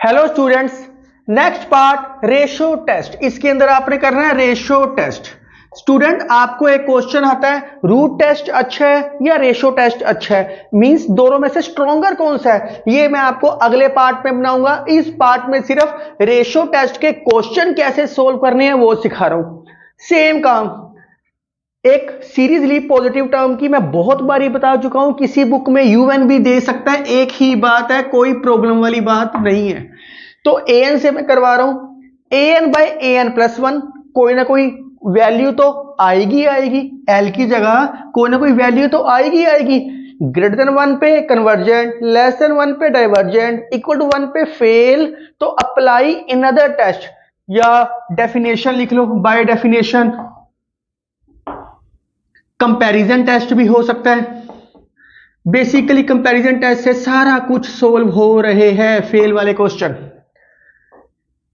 Hello students, next part ratio test. इसके अंदर आपने करना है रेशो टेस्ट। स्टूडेंट, आपको एक क्वेश्चन आता है रूट टेस्ट अच्छा है या रेशो टेस्ट अच्छा है, मींस दोनों में से स्ट्रॉन्गर कौन सा है। ये मैं आपको अगले पार्ट में बनाऊंगा। इस पार्ट में सिर्फ रेशो टेस्ट के क्वेश्चन कैसे सोल्व करने हैं वो सिखा रहा हूं। सेम काम एक सीरीजली पॉजिटिव टर्म की मैं बहुत बारी बता चुका हूं, किसी बुक में यूएन भी दे सकता है, एक ही बात है, कोई प्रॉब्लम वाली बात नहीं है। तो एन से मैं करवा रहा हूं N by N plus one, कोई ना कोई वैल्यू तो आएगी आएगी, एल की जगह कोई ना कोई वैल्यू तो आएगी आएगी। ग्रेटर देन वन पे कन्वर्जेंट, लेस देन वन पे डाइवर्जेंट, इक्वल टू वन पे फेल। तो अप्लाई इन अदर टेस्ट या डेफिनेशन लिख लो, बाय डेफिनेशन। कंपैरिजन टेस्ट भी हो सकता है। बेसिकली कंपैरिजन टेस्ट से सारा कुछ सोल्व हो रहे हैं फेल वाले क्वेश्चन।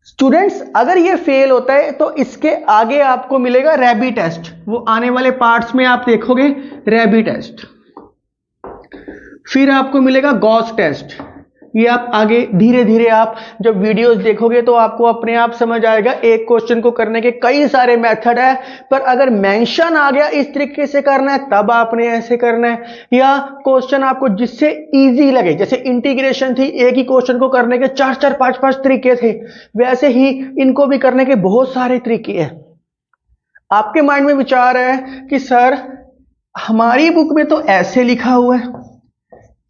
स्टूडेंट्स, अगर ये फेल होता है तो इसके आगे आपको मिलेगा रैबी टेस्ट। वो आने वाले पार्ट्स में आप देखोगे रैबी टेस्ट। फिर आपको मिलेगा गॉस टेस्ट। ये आप आगे धीरे धीरे आप जब वीडियोस देखोगे तो आपको अपने आप समझ आएगा। एक क्वेश्चन को करने के कई सारे मेथड है, पर अगर मेंशन आ गया इस तरीके से करना है तब आपने ऐसे करना है। या क्वेश्चन आपको जिससे इजी लगे, जैसे इंटीग्रेशन थी, एक ही क्वेश्चन को करने के चार चार पांच पांच तरीके थे, वैसे ही इनको भी करने के बहुत सारे तरीके हैं। आपके माइंड में विचार है कि सर हमारी बुक में तो ऐसे लिखा हुआ है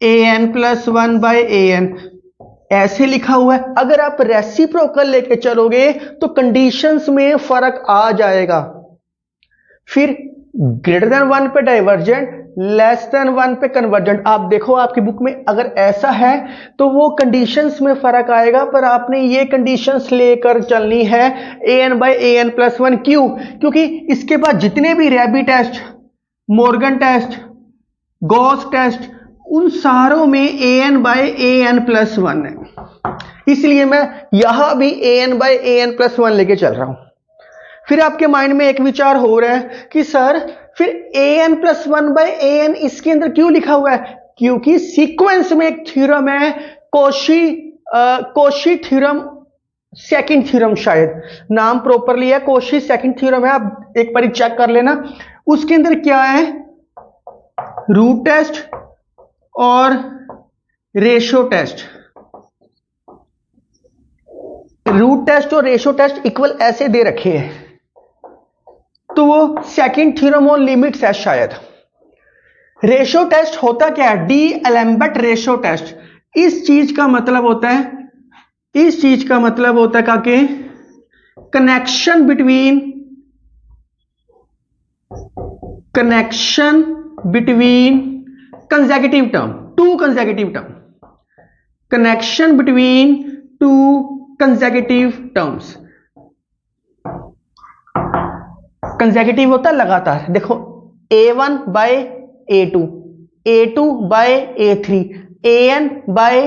an plus one by an, ऐसे लिखा हुआ है। अगर आप रेसिप्रोकल लेके चलोगे तो कंडीशंस में फर्क आ जाएगा। फिर ग्रेटर देन वन पे डाइवर्जेंट, लेस देन वन पे कन्वर्जेंट। आप देखो आपकी बुक में अगर ऐसा है तो वो कंडीशंस में फर्क आएगा, पर आपने ये कंडीशंस लेकर चलनी है an by an plus one. क्यों? क्योंकि इसके बाद जितने भी Raabe test, Morgan test, Gauss test, उन सारों में an by an plus one है। इसलिए मैं यहां भी an by an plus one लेके चल रहा हूं। फिर आपके माइंड में एक विचार हो रहा है कि सर फिर an plus one by an इसके अंदर क्यों लिखा हुआ है? क्योंकि सीक्वेंस में एक थ्योरम है, कोशी थ्योरम, सेकंड थ्योरम, शायद नाम प्रॉपरली है कोशी सेकंड थ्योरम है, आप एक बार चेक कर लेना। उसके अंदर क्या है, रूट टेस्ट और रेशो टेस्ट। रूट टेस्ट और रेशो टेस्ट इक्वल ऐसे दे रखे हैं, तो वो सेकंड थ्योरम और लिमिट्स है शायद। रेशो टेस्ट होता क्या है? D'Alembert ratio test. इस चीज का मतलब होता है, इस चीज का मतलब होता है कि connection between consecutive term, two consecutive term, connection between two consecutive terms। consecutive होता है लगातार। देखो a1 by a2, a2 by a3, an by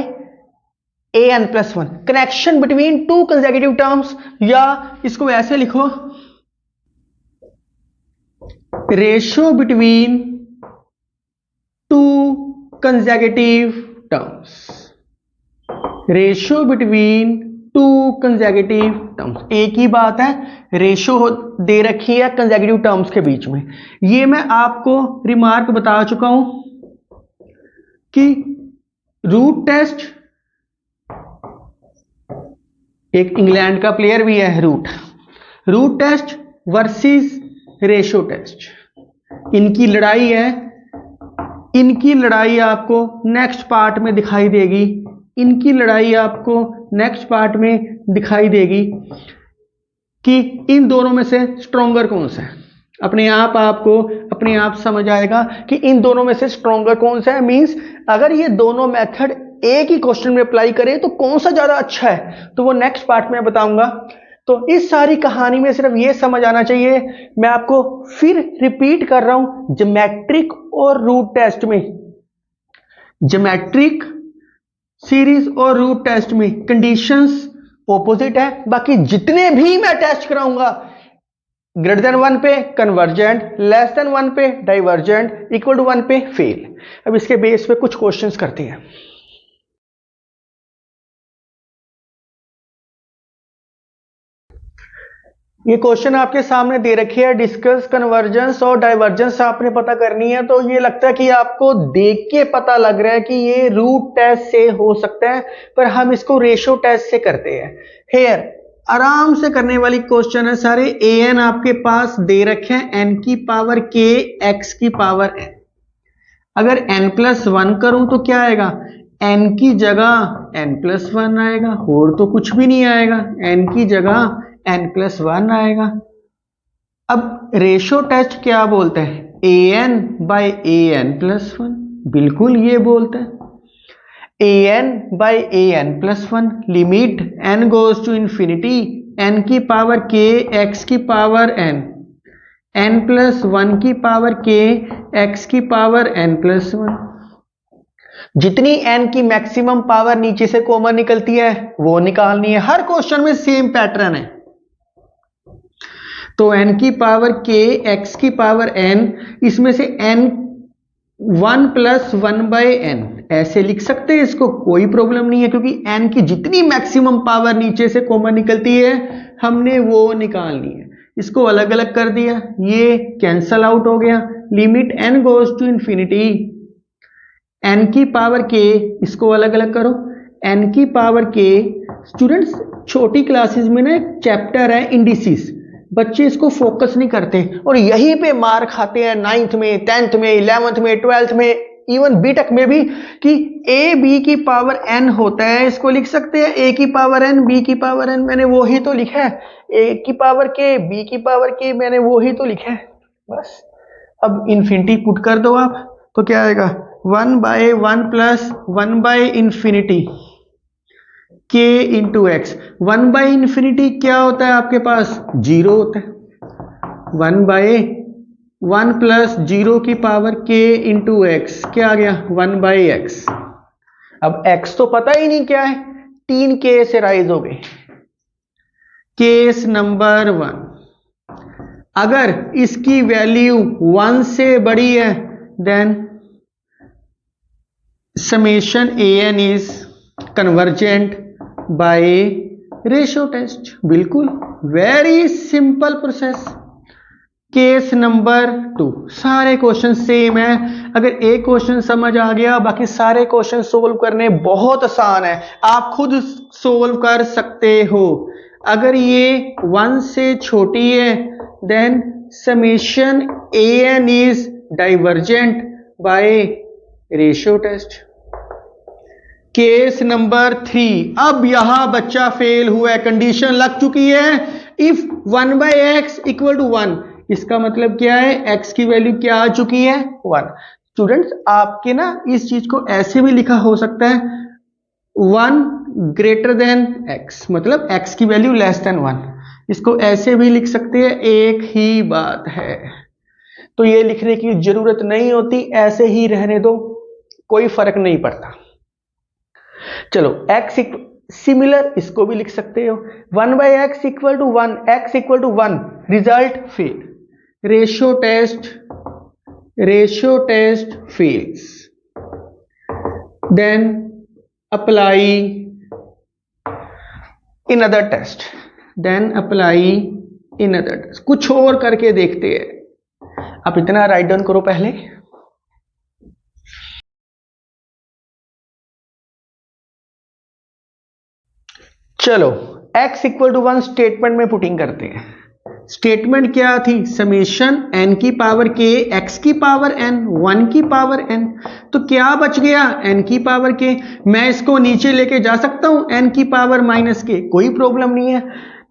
an plus one. Connection between two consecutive terms, या इसको ऐसे लिखो, ratio between two consecutive terms, ratio between two consecutive terms. एक ही बात है, रेशो दे रखी है कंसेक्यूटिव टर्म्स के बीच में। ये मैं आपको रिमार्क बता चुका हूं कि रूट टेस्ट, एक इंग्लैंड का प्लेयर भी है root test versus ratio test, इनकी लड़ाई है। इनकी लड़ाई आपको नेक्स्ट पार्ट में दिखाई देगी, इनकी लड़ाई आपको नेक्स्ट पार्ट में दिखाई देगी कि इन दोनों में से स्ट्रॉन्गर कौन सा है। अपने आप समझ आएगा कि इन दोनों में से स्ट्रॉन्गर कौन सा है। मींस अगर ये दोनों मेथड एक ही क्वेश्चन में अप्लाई करें तो कौन सा ज्यादा अच्छा है, तो वो नेक्स्ट पार्ट में बताऊंगा। तो इस सारी कहानी में सिर्फ ये समझ आना चाहिए, मैं आपको फिर रिपीट कर रहा हूं, ज्योमेट्रिक और रूट टेस्ट में, ज्योमेट्रिक सीरीज और रूट टेस्ट में कंडीशंस ऑपोजिट है। बाकी जितने भी मैं टेस्ट कराऊंगा, ग्रेटर देन वन पे कन्वर्जेंट, लेस देन वन पे डाइवर्जेंट, इक्वल टू वन पे फेल। अब इसके बेस पे कुछ क्वेश्चंस करते हैं। ये क्वेश्चन आपके सामने दे रखी है, डिस्कस कन्वर्जेंस और डाइवर्जेंस आपने पता करनी है। तो ये लगता है कि आपको देख के पता लग रहा है कि ये रूट टेस्ट से हो सकता है, पर हम इसको रेशो टेस्ट से करते हैं। हेयर आराम से करने वाली क्वेश्चन है सारे। an आपके पास दे रखे हैं n की पावर k x की पावर n। अगर n+1 करूं तो क्या आएगा, n की जगह n+1 आएगा, और तो कुछ भी नहीं आएगा, n की जगह n+1 आएगा। अब रेशो टेस्ट क्या बोलते हैं, an/an+1, बिल्कुल ये बोलते हैं an/an+1 limit n goes to infinity n की पावर k x की पावर n, n+1 की पावर k x की पावर n+1। जितनी n की मैक्सिमम पावर नीचे से कॉमन निकलती है वो निकालनी है। हर क्वेश्चन में सेम पैटर्न है। तो n की पावर k x की पावर n, इसमें से n 1 + 1/n ऐसे लिख सकते हैं इसको, कोई प्रॉब्लम नहीं है, क्योंकि n की जितनी मैक्सिमम पावर नीचे से कॉमन निकलती है हमने वो निकालनी है। इसको अलग अलग कर दिया, ये कैंसल आउट हो गया। Limit n goes to infinity n की पावर k, इसको अलग अलग करो, n की पावर k। स्टूडेंट्स छोटी क्लासेस में ना एक चैप्टर है इंडिसेस, बच्चे इसको फोकस नहीं करते और यहीं पे मार खाते हैं 9th में, 10th में, 11th में, 12th में, इवन बीटेक में भी, कि a b की पावर n होता है। इसको लिख सकते हैं a की पावर n b की पावर n, मैंने वो ही तो लिखा है। a की पावर k b की पावर k, मैंने वो ही तो लिखा है बस। अब इन्फिनिटी पुट कर दो आप, तो क्या आएगा 1/1 + 1/∞ k इंटू x। 1/∞ क्या होता है आपके पास, 0 होता है। 1/1 + 0 की पावर k इंटू x, क्या आ गया 1/x। अब x तो पता ही नहीं क्या है, 3k से राइज हो गए। केस नंबर 1, अगर इसकी वैल्यू 1 से बड़ी है then summation an is convergent by ratio test. बिल्कुल very simple process. Case number 2, सारे क्वेश्चन सेम है। अगर एक क्वेश्चन समझ आ गया, बाकी सारे क्वेश्चन सोल्व करने बहुत आसान है, आप खुद सोल्व कर सकते हो। अगर ये 1 से छोटी है then summation an is divergent by ratio test. Case number 3, अब यहां बच्चा फेल हुआ है, कंडीशन लग चुकी है। इफ 1/x = 1, इसका मतलब क्या है, x की वैल्यू क्या आ चुकी है 1। स्टूडेंट्स आपके ना इस चीज को ऐसे भी लिखा हो सकता है 1 > x, मतलब x की वैल्यू <1। इसको ऐसे भी लिख सकते हैं, एक ही बात है। तो ये लिखने की जरूरत नहीं होती, ऐसे ही रहने दो, कोई फर्क नहीं पड़ता। चलो x सिमिलर इसको भी लिख सकते हो, 1/x = 1, x = 1, result fail. Ratio test fails, then apply another test, कुछ और करके देखते हैं। आप इतना राइट डाउन करो पहले। चलो x = 1 स्टेटमेंट में पुटिंग करते हैं। स्टेटमेंट क्या थी, समेशन n की पावर k x की पावर n 1 की पावर n। तो क्या बच गया, n की पावर k। मैं इसको नीचे लेके जा सकता हूं n की पावर -k, कोई प्रॉब्लम नहीं है,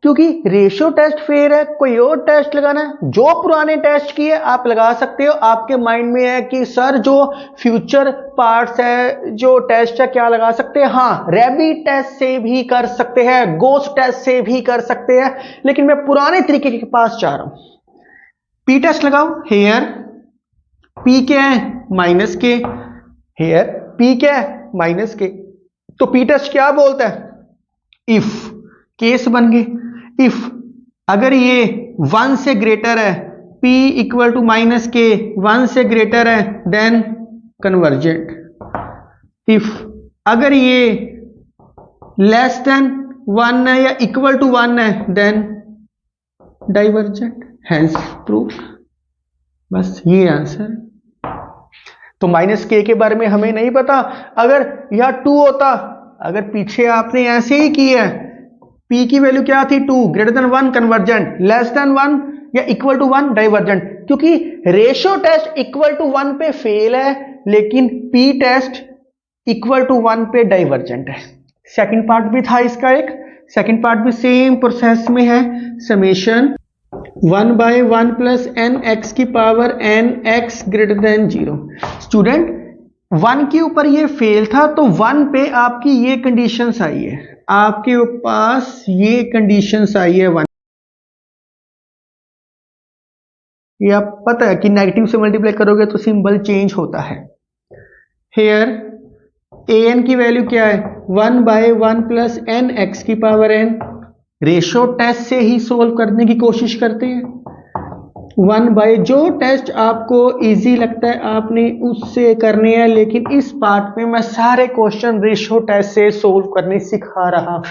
क्योंकि रेशियो टेस्ट फेल है। कोई और टेस्ट लगाना है, जो पुराने टेस्ट किए आप लगा सकते हो। आपके माइंड में है कि सर जो फ्यूचर पार्ट्स है, जो टेस्ट है, क्या लगा सकते हैं, हाँ रैबिट टेस्ट से भी कर सकते हैं, गोस्ट टेस्ट से भी कर सकते हैं, लेकिन मैं पुराने तरीके के पास जा रहा हूं। पी टेस्ट लगाओ, हेयर पी क्या है -k, हेयर पी क्या है -k। तो पी टेस्ट क्या बोलता है, इफ केस बन गए, इफ अगर ये 1 से ग्रेटर है, p = -k 1 से ग्रेटर है देन कन्वर्जेंट। इफ अगर ये <1 है या = 1 है देन डाइवर्जेंट, हैंस प्रूफ। बस ये आंसर। तो माइनस के के बारे में हमें नहीं पता। अगर यह 2 होता, अगर पीछे आपने ऐसे ही किया है, पी की वैल्यू क्या थी 2, greater than 1 convergent, less than 1 या इक्वल टू 1 डाइवर्जेंट, क्योंकि रेशियो टेस्ट इक्वल टू 1 पे फेल है लेकिन पी टेस्ट इक्वल टू 1 पे डाइवर्जेंट है। सेकंड पार्ट भी था इसका एक, सेकंड पार्ट भी सेम प्रोसेस में है, समेशन 1/1 प्लस एन एक्स की power N X greater than 0। Student 1 के ऊपर ये फेल था तो 1 पे आपकी ये कंडीशंस आई है, आपके पास ये कंडीशंस आई है 1। ये आप पता है कि नेगेटिव से मल्टीप्लाई करोगे तो सिंबल चेंज होता है। हेयर ए एन की वैल्यू क्या है 1/1 प्लस एन एक्स की पावर एन। रेशो टेस्ट से ही सोल्व करने की कोशिश करते हैं। 1/, जो टेस्ट आपको इजी लगता है आपने उससे करने हैं, लेकिन इस पार्ट में मैं सारे क्वेश्चन रेशो टेस्ट से सोल्व करने सिखा रहा हूं।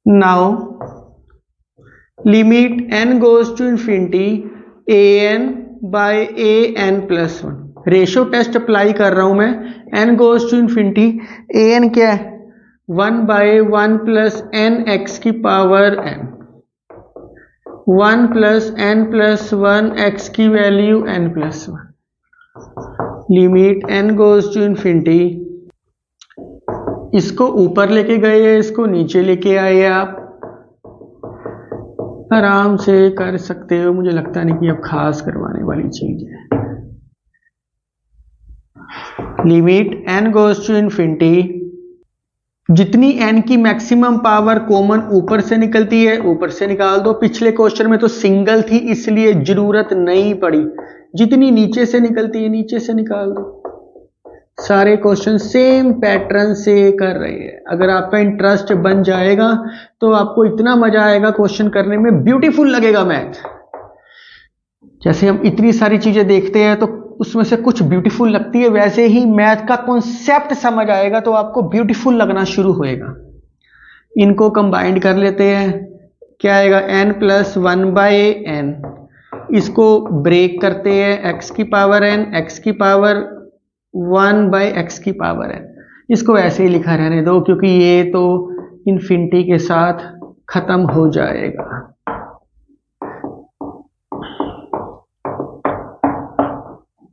Now limit n goes to infinity an/an+1। Ratio test apply कर रहा हूं मैं, n goes to infinity, an क्या है 1/1 प्लस एन एक्स की power n, 1 plus n plus 1 x की value n+1। Limit n goes to infinity, इसको ऊपर लेके गए हैं, इसको नीचे लेके आए आप, आराम से कर सकते हो। मुझे लगता नहीं कि अब खास करवाने वाली चीज है। Limit n goes to infinity, जितनी n की मैक्सिमम पावर कॉमन ऊपर से निकलती है ऊपर से निकाल दो। पिछले क्वेश्चन में तो सिंगल थी इसलिए जरूरत नहीं पड़ी, जितनी नीचे से निकलती है नीचे से निकाल दो। सारे क्वेश्चन सेम पैटर्न से कर रहे हैं। अगर आपका इंटरेस्ट बन जाएगा तो आपको इतना मजा आएगा क्वेश्चन करने में, ब्यूटीफुल लगेगा मैथ। जैसे हम इतनी सारी चीजें देखते हैं तो उसमें से कुछ ब्यूटीफुल लगती है, वैसे ही मैथ का कॉन्सेप्ट समझ आएगा तो आपको ब्यूटीफुल लगना शुरू होएगा। इनको कंबाइंड कर लेते हैं, क्या आएगा n+1/n। इसको ब्रेक करते हैं, x की पावर n, x की पावर 1/x की पावर n। इसको ऐसे ही लिखा रहने दो क्योंकि ये तो इन्फिनिटी के साथ खत्म हो जाएगा।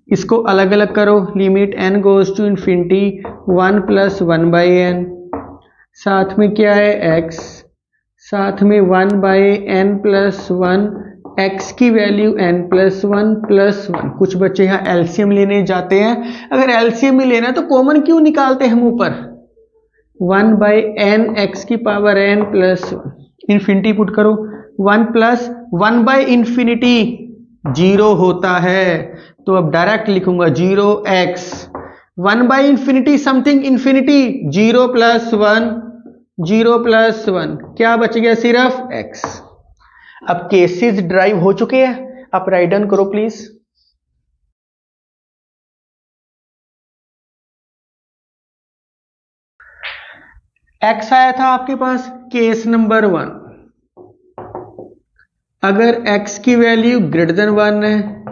इसको अलग अलग करो, limit n goes to infinity 1 plus 1/n, साथ में क्या है x, साथ में 1/n+1, x की वैल्यू n+1 प्लस 1। कुछ बच्चे यहाँ एलसीएम लेने जाते हैं, अगर एलसीएम ही लेना है तो कॉमन क्यों निकालते हैं हम ऊपर, 1/n x की पावर n+1। इंफिनिटी पुट करो, 1 प्लस 1/इंफिनिटी 0 होता है, तो अब डायरेक्ट लिखूंगा 0x, 1/इंफिनिटी समथिंग इंफिनिटी 0 प्लस 1, 0 प्लस 1, क्या बच गया सिर्फ x। अब केसेस ड्राइव हो चुके हैं, आप राइट डाउन करो प्लीज। x आया था आपके पास, केस नंबर 1, अगर x की वैल्यू ग्रेटर देन 1 है,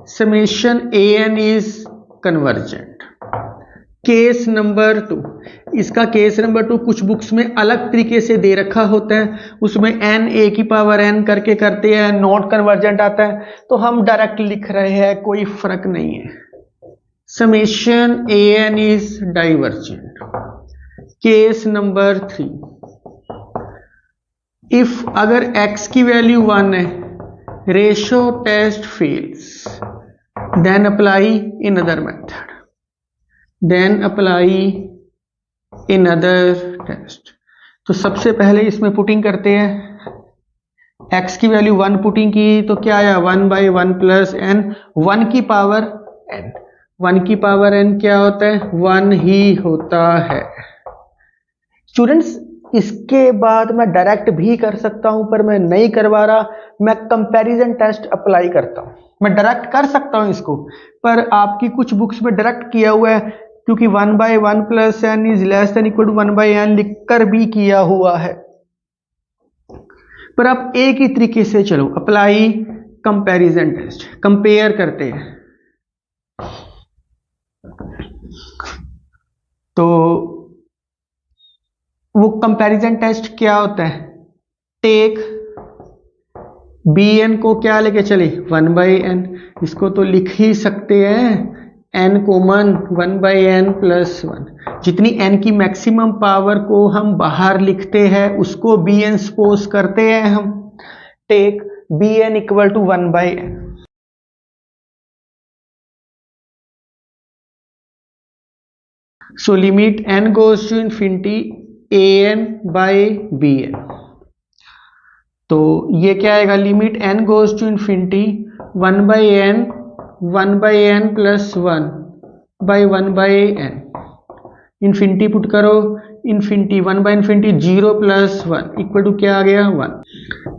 summation an is convergent. Case number 2, इसका केस नंबर 2 कुछ बुक्स में अलग तरीके से दे रखा होता है, उसमें n a की पावर n करके करते हैं, नॉट कन्वर्जेंट आता है, तो हम डायरेक्ट लिख रहे हैं, कोई फर्क नहीं है। Summation an is divergent. Case number 3, if अगर x की वैल्यू 1 है, ratio test fails, then apply another method, then apply another test. तो सबसे पहले इसमें पुटिंग करते हैं, x की वैल्यू 1 पुटिंग की तो क्या आया 1/1 प्लस n, 1 की पावर n, 1 की पावर n क्या होता है 1 ही होता है। स्टूडेंट्स इसके बाद मैं डायरेक्ट भी कर सकता हूं पर मैं नहीं करवा रहा, मैं कंपैरिजन टेस्ट अप्लाई करता हूं। मैं डायरेक्ट कर सकता हूं इसको, पर आपकी कुछ बुक्स में डायरेक्ट किया हुआ है क्योंकि 1/1 plus n is less than equal to 1/n लिखकर भी किया हुआ है। पर आप एक ही तरीके से चलो, अप्लाई कंपैरिजन टेस्ट, कंपेयर करते हैं। तो वो कंपैरिजन टेस्ट क्या होता है? टेक bn को क्या लेके चले 1/n, इसको तो लिख ही सकते हैं n कॉमन 1/n प्लस 1। जितनी n की मैक्सिमम पावर को हम बाहर लिखते हैं उसको bn सपोज करते हैं हम। Take bn equal to 1/n। So limit n goes to infinity an by bn। तो ये क्या आएगा? Limit n goes to infinity 1/n plus 1 by 1/n। Infinity put करो, इन्फिनिटी 1/∞ 0 प्लस 1 इक्वल टू क्या आ गया 1।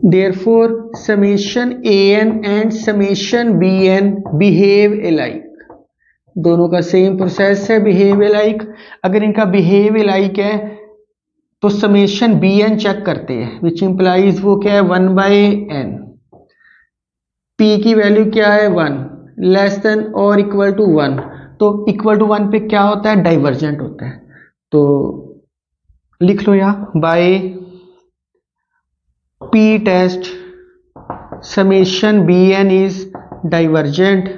Therefore summation an and summation bn behave alike. दोनों का सेम प्रोसेस है, बिहेव अलाइक। अगर इनका बिहेव अलाइक है तो समेशन bn चेक करते हैं, विच इंप्लाइज वो क्या है 1/n। p की वैल्यू क्या है 1, लेस देन और इक्वल टू 1। तो इक्वल टू 1 पे क्या होता है? डाइवर्जेंट होता है। तो लिख लो यहां by p test summation bn is divergent,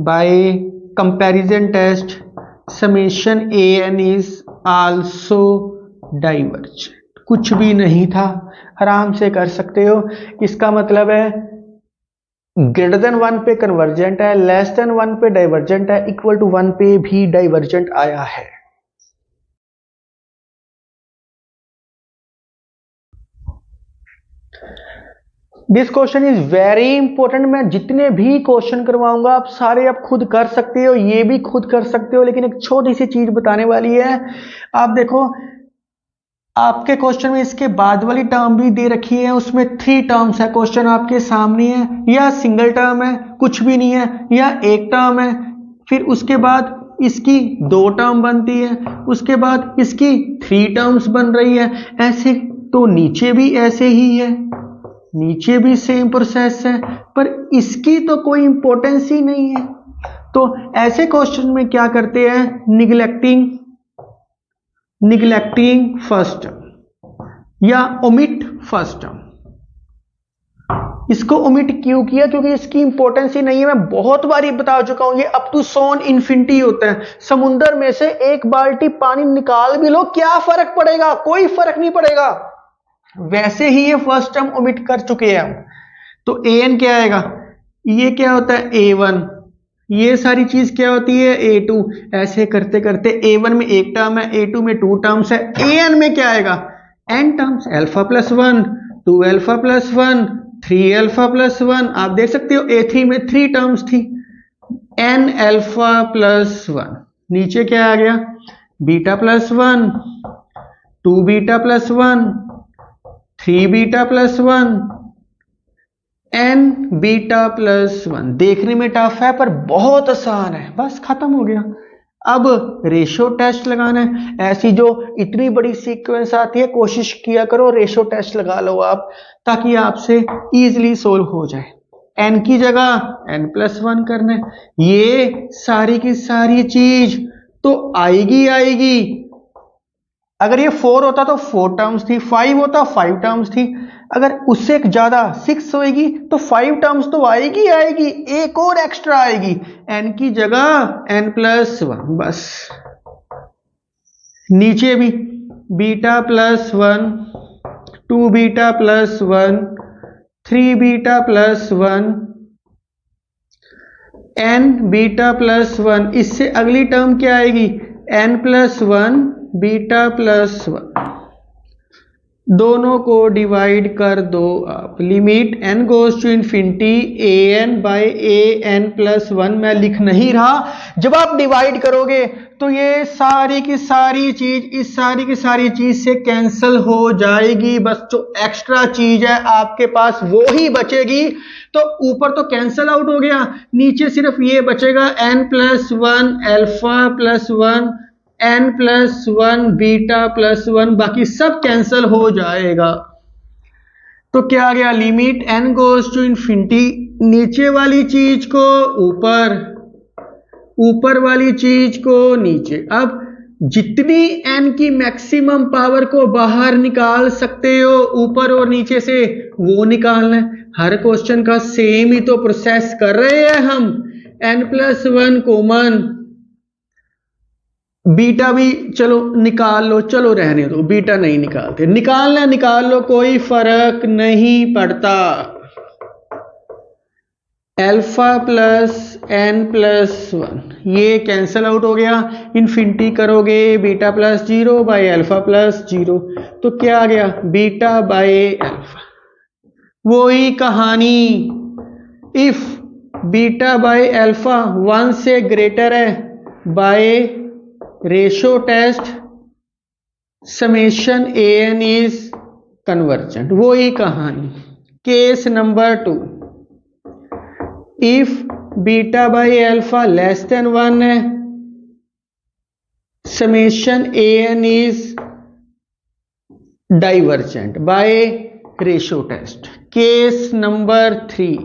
by comparison test summation an is also divergent. कुछ भी नहीं था, आराम से कर सकते हो। इसका मतलब है ग्रेटर देन 1 पे कन्वर्जेंट है, लेस देन 1 पे डाइवर्जेंट है, इक्वल टू 1 पे भी डाइवर्जेंट आया है। This question is very important. मैं जितने भी क्वेश्चन करवाऊंगा आप सारे आप खुद कर सकते हो, ये भी खुद कर सकते हो, लेकिन एक छोटी सी चीज बताने वाली है। आप देखो आपके क्वेश्चन में इसके बाद वाली टर्म भी दे रखी है, उसमें 3 टर्म्स है। क्वेश्चन आपके सामने है, या सिंगल टर्म है कुछ भी नहीं है, या एक टर्म है, फिर उसके बाद इसकी 2 टर्म बनती है, उसके बाद इसकी 3 टर्म्स बन रही है। ऐसे तो नीचे भी ऐसे ही है, नीचे भी सेम प्रोसेस है, पर इसकी तो कोई इंपॉर्टेंस ही नहीं है। तो ऐसे क्वेश्चन में क्या करते हैं? निगलेक्टिंग फर्स्ट टर्म या ओमिट फर्स्ट टर्म। इसको ओमिट क्यों किया? क्योंकि इसकी इंपॉर्टेंस ही नहीं है। मैं बहुत बार बता चुका हूं, ये अप टू सोन इन्फिनिटी होता है। समुद्र में से एक बाल्टी पानी निकाल भी लो, क्या फर्क पड़ेगा? कोई फर्क नहीं पड़ेगा। वैसे ही ये फर्स्ट टर्म ओमिट कर चुके हैं हम। तो an क्या आएगा? ये क्या होता है a1, ये सारी चीज क्या होती है a2। ऐसे करते करते a1 में एक टर्म है, a2 में 2 टर्म्स है, an में क्या आएगा? n terms, alpha plus 1, 2 alpha plus 1, 3 alpha plus 1। आप देख सकते हो a3 में 3 टर्म्स थी, n अल्फा प्लस 1। नीचे क्या आ गया? Beta plus 1, 2 beta plus 1, 3 beta plus 1, n beta plus 1। देखने में टफ है पर बहुत आसान है, बस खत्म हो गया। अब रेशो टेस्ट लगाना है। ऐसी जो इतनी बड़ी सीक्वेंस आती है, कोशिश किया करो रेशो टेस्ट लगा लो आप, ताकि आपसे इजीली सोल्व हो जाए। n की जगह n+1 करना है। ये सारी की सारी चीज तो आएगी। अगर ये 4 होता तो 4 टर्म्स थी, 5 होता 5 टर्म्स थी, अगर उससे एक ज्यादा 6 होएगी तो 5 टर्म्स तो आएगी, एक और एक्स्ट्रा आएगी, n की जगह n+1। बस नीचे भी beta plus 1, 2 beta plus 1, 3 beta plus 1, n beta plus 1। इससे अगली टर्म क्या आएगी? n+1 beta plus 1। दोनों को डिवाइड कर दो आप। Limit n goes to infinity an by an+1 मैं लिख नहीं रहा। जब आप डिवाइड करोगे तो ये सारी की सारी चीज इस सारी की सारी चीज से कैंसिल हो जाएगी। बस जो एक्स्ट्रा चीज है आपके पास वो ही बचेगी। तो ऊपर तो कैंसिल आउट हो गया, नीचे सिर्फ ये बचेगा n+1 अल्फा+1 n+1 बीटा+1, बाकी सब कैंसिल हो जाएगा। तो क्या आ गया, limit n goes to infinity, नीचे वाली चीज को ऊपर, ऊपर वाली चीज को नीचे। अब जितनी n की मैक्सिमम पावर को बाहर निकाल सकते हो ऊपर और नीचे से वो निकालना है। हर क्वेश्चन का सेम ही तो प्रोसेस कर रहे हैं हम। n+1 कॉमन, बीटा भी चलो निकाल लो, चलो रहने दो, बीटा नहीं निकालते, निकालना निकाल लो, कोई फर्क नहीं पड़ता। अल्फा+n+1 ये कैंसल आउट हो गया, इन्फिनिटी करोगे बीटा+0 बाय अल्फा+0, तो क्या आ गया, बीटा बाय अल्फा। वही कहानी, इफ बीटा बाय अल्फा 1 से ग्रेटर है by ratio test summation an is convergent. वही कहानी। Case number 2, if beta by alpha less than 1 है summation an is divergent by ratio test. Case number 3,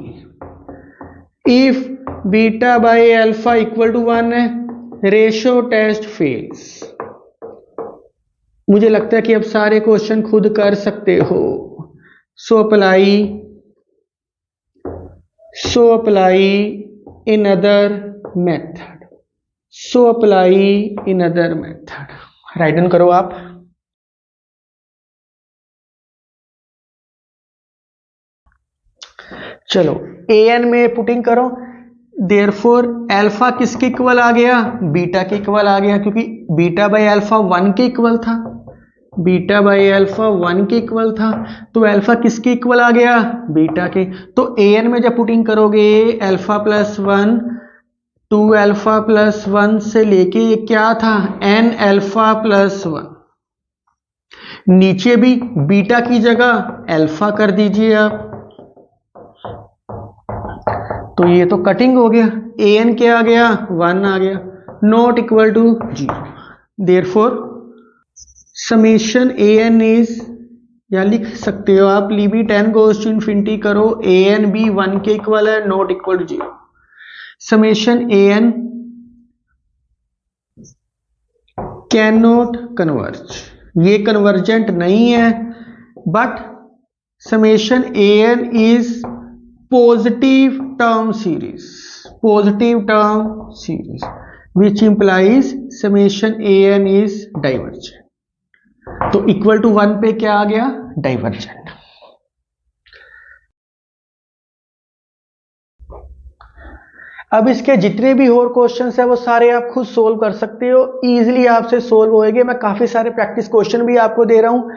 if beta by alpha equal to 1 है ratio test fails. मुझे लगता है कि अब सारे क्वेश्चन खुद कर सकते हो। So apply another method, so apply another method. Write down करो आप। चलो an में पुटिंग करो, देयरफॉर अल्फा किसके इक्वल आ गया, बीटा के इक्वल आ गया, क्योंकि बीटा बाय अल्फा 1 के इक्वल था, बीटा बाय अल्फा 1 के इक्वल था, तो अल्फा किसके इक्वल आ गया, बीटा के। तो an में जब पुटिंग करोगे अल्फा+1 2 अल्फा+1 से लेके ये क्या था n अल्फा+1, नीचे भी बीटा की जगह अल्फा कर दीजिए आप, तो ये तो कटिंग हो गया। an क्या आ गया, 1 आ गया, not equal to 0, therefore summation an is, या लिख सकते हो आप limit n goes to infinity करो, an भी 1 के इक्वल है, not equal to 0, summation an can not converge, ये कन्वर्जेंट नहीं है, but summation an is positive term series, positive term series which implies summation an is divergent। तो equal to 1 पे क्या आ गया, डाइवर्जेंट। अब इसके जितने भी और क्वेश्चंस है वो सारे आप खुद सोल्व कर सकते हो, इजीली आपसे सोल्व होएंगे। मैं काफी सारे प्रैक्टिस क्वेश्चन भी आपको दे रहा हूं।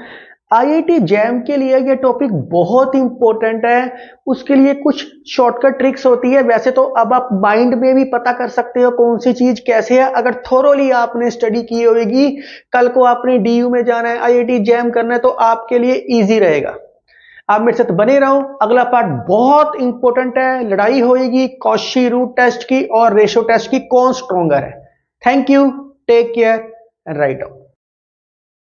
आईआईटी जैम के लिए ये टॉपिक बहुत इंपॉर्टेंट है, उसके लिए कुछ शॉर्टकट ट्रिक्स होती है। वैसे तो अब आप माइंड में भी पता कर सकते हो कौन सी चीज कैसे है, अगर थोरोली आपने स्टडी की होगी, कल को आपने डीयू में जाना है, आईआईटी जैम करना है, तो आपके लिए इजी रहेगा। आप मेरे साथ बने रहो, अगला पार्ट बहुत इंपॉर्टेंट है, लड़ाई होगी कॉशी रूट टेस्ट की और रेशो टेस्ट की, कौन स्ट्रॉन्गर है। Thank you, take care and write out.